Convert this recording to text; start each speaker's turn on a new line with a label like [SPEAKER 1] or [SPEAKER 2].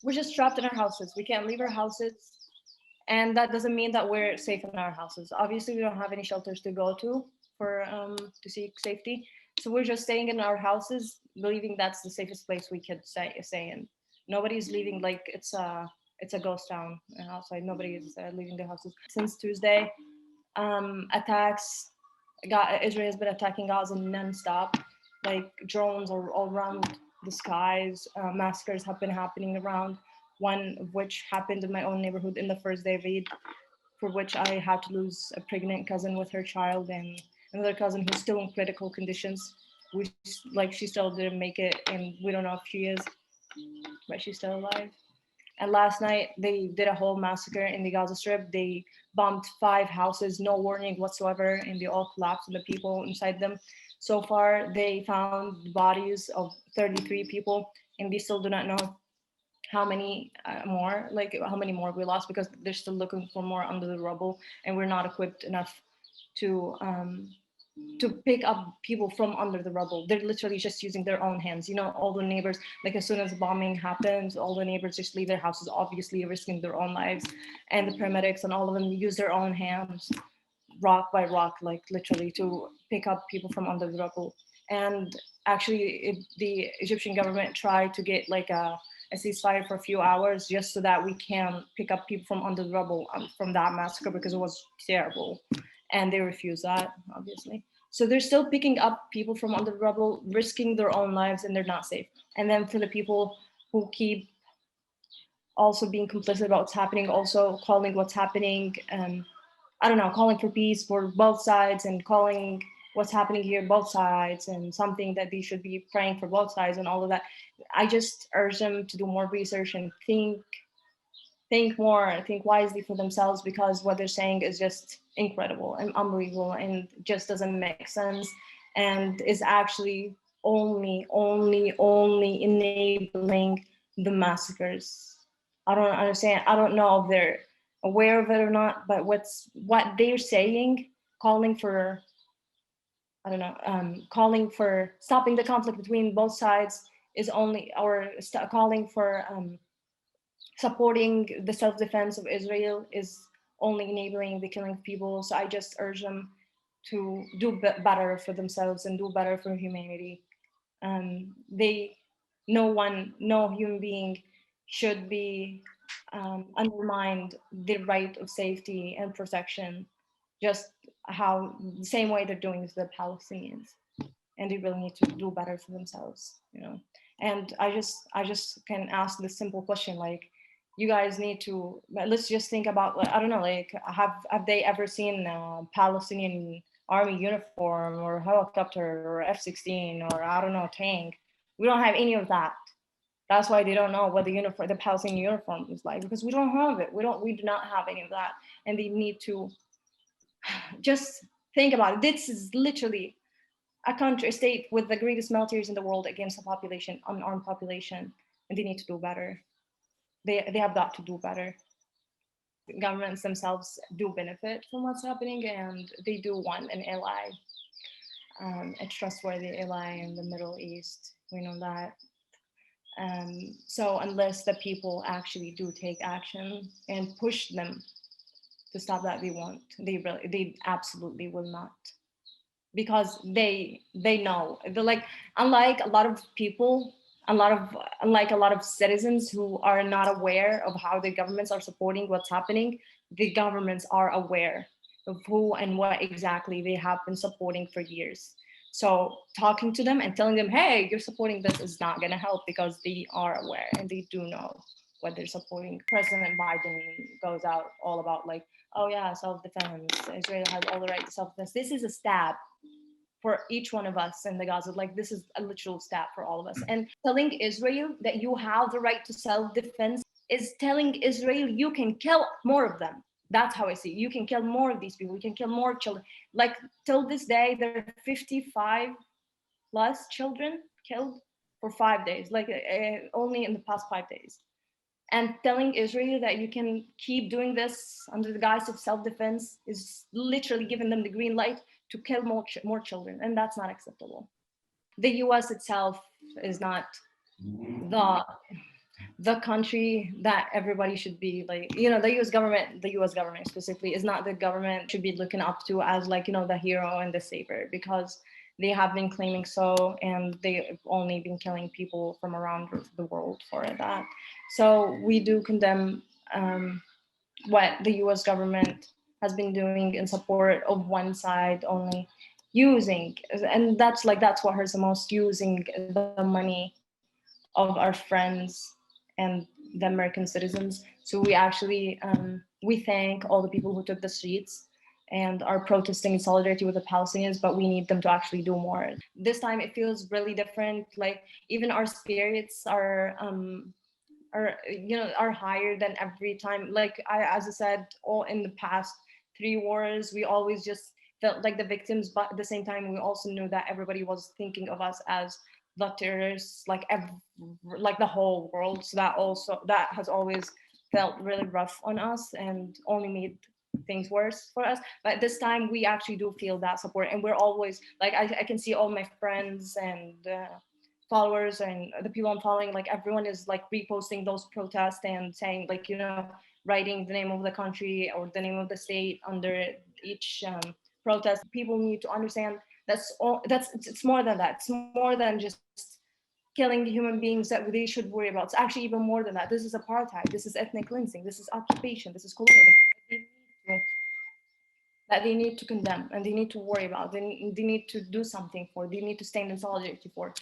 [SPEAKER 1] we're just trapped in our houses. We can't leave our houses. And that doesn't mean that we're safe in our houses. Obviously, we don't have any shelters to go to seek safety. So we're just staying in our houses, believing that's the safest place we could stay in. Nobody's leaving like it's a ghost town outside. Nobody is leaving their houses since Tuesday. Attacks. Israel has been attacking Gaza nonstop. Like drones are all around the skies. Massacres have been happening around. One of which happened in my own neighborhood in the first day of Eid, for which I had to lose a pregnant cousin with her child and another cousin who's still in critical conditions. She still didn't make it, and we don't know if she is, but she's still alive. And last night they did a whole massacre in the Gaza Strip. They bombed 5 houses, no warning whatsoever, and they all collapsed and the people inside them. So far, they found the bodies of 33 people, and they still do not know how many more, like how many more we lost, because they're still looking for more under the rubble, and we're not equipped enough to um, to pick up people from under the rubble. They're literally just using their own hands. All the neighbors, like as soon as bombing happens, all the neighbors just leave their houses, obviously risking their own lives. And the paramedics and all of them use their own hands, rock by rock, like literally to pick up people from under the rubble. And actually, the Egyptian government tried to get like a ceasefire for a few hours just so that we can pick up people from under the rubble from that massacre, because it was terrible. And they refused that, obviously. So they're still picking up people from under the rubble, risking their own lives, and they're not safe. And then for the people who keep also being complicit about what's happening, also calling what's happening, I don't know, calling for peace for both sides and calling what's happening here both sides, and something that they should be praying for both sides and all of that. I just urge them to do more research and think more, think wisely for themselves, because what they're saying is just incredible and unbelievable and just doesn't make sense, and is actually only enabling the massacres. I don't understand. I don't know if they're aware of it or not, but what they're saying, calling for, I don't know, calling for stopping the conflict between both sides is only, or calling for supporting the self-defense of Israel is only enabling the killing of people. So I just urge them to do better for themselves and do better for humanity. They, no human being should be undermined the right of safety and protection, just how the same way they're doing to the Palestinians. And they really need to do better for themselves. And I just can ask this simple question, like, you guys need to, let's just think about, like, I don't know, like, have they ever seen a Palestinian army uniform or helicopter or F-16 or, I don't know, tank? We don't have any of that. That's why they don't know what the Palestinian uniform is like, because we don't have it. We do not have any of that. And they need to just think about it. This is literally a country, a state with the greatest militaries in the world against a population, unarmed population, and they need to do better. They have got to do better. Governments themselves do benefit from what's happening, and they do want an ally, a trustworthy ally in the Middle East. We know that. So unless the people actually do take action and push them to stop that, they won't. They absolutely will not, because they know, they're like, unlike a lot of people, unlike a lot of citizens who are not aware of how the governments are supporting what's happening, the governments are aware of who and what exactly they have been supporting for years. So talking to them and telling them, hey, you're supporting this, is not going to help, because they are aware and they do know what they're supporting. President Biden goes out all about, like, oh yeah, self-defense, Israel has all the right to self-defense. This is a stab for each one of us in the Gaza. Like, this is a literal stab for all of us. And telling Israel that you have the right to self-defense is telling Israel you can kill more of them. That's how I see it. You can kill more of these people. You can kill more children. Like, till this day, there are 55 plus children killed for 5 days, like only in the past 5 days. And telling Israel that you can keep doing this under the guise of self-defense is literally giving them the green light to kill more children, and that's not acceptable. The U.S. itself is not the the country that everybody should be like, the US government specifically is not the government should be looking up to as like, the hero and the savior, because they have been claiming so, and they've only been killing people from around the world for that. So we do condemn what the US government has been doing in support of one side only, using, and that's what hurts the most, using the money of our friends and the American citizens. So we thank all the people who took the streets and are protesting in solidarity with the Palestinians, but we need them to actually do more. This time it feels really different. Like even our spirits are higher than every time. Like as I said, all in the past 3 wars, we always just felt like the victims, but at the same time, we also knew that everybody was thinking of us as the terrorists, like the whole world. So that has always felt really rough on us and only made things worse for us. But this time, we actually do feel that support, and we're always like I can see all my friends and followers and the people I'm following, like everyone is like reposting those protests and saying like, writing the name of the country or the name of the state under each protest. People need to understand it's more than that. It's more than just killing human beings that they should worry about. It's actually even more than that. This is apartheid. This is ethnic cleansing. This is occupation. This is colonialism. That they need to condemn and they need to worry about. They need to do something for. They need to stand in solidarity for.